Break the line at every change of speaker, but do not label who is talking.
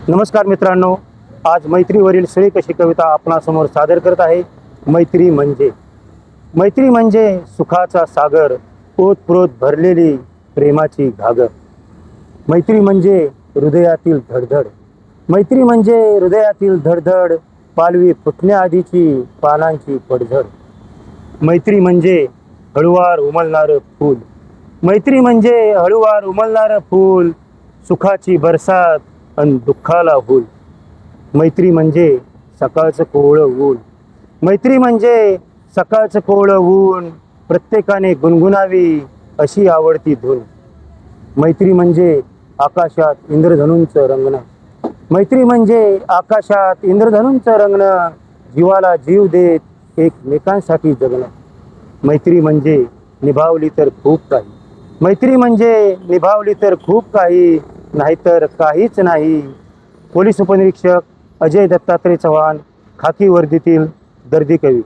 नमस्कार मित्रांनो, आज मैत्रीवरील श्रेक अशी कविता आपणासमोर सादर करत आहे. मैत्री म्हणजे सुखाचा सागर, ओतप्रोत भरलेली प्रेमाची घागर. मैत्री म्हणजे हृदयातील धडधड, मैत्री म्हणजे हृदयातील धडधड, पालवी फुटण्याआधीची पानांची पडझड. मैत्री म्हणजे हळुवार उमलणारं फूल, मैत्री म्हणजे हळुवार उमलणारं फूल, सुखाची बरसात अन दुःखाला हूल. मैत्री म्हणजे सकाळचं कोवळं ऊन, मैत्री म्हणजे सकाळचं कोवळं ऊन, प्रत्येकाने गुणगुणावी अशी आवडती धून. मैत्री म्हणजे आकाशात इंद्रधनुंचं रंगणं, मैत्री म्हणजे आकाशात इंद्रधनुंचं रंगणं, जीवाला जीव देत एकमेकांसाठी जगणं. मैत्री म्हणजे निभावली तर खूप काही, मैत्री म्हणजे निभावली तर खूप काही, नाहीतर काहीच नाही. पोलीस उपनिरीक्षक अजय दत्तात्रय चव्हाण, खाकी वर्दीतील दर्दी कवी.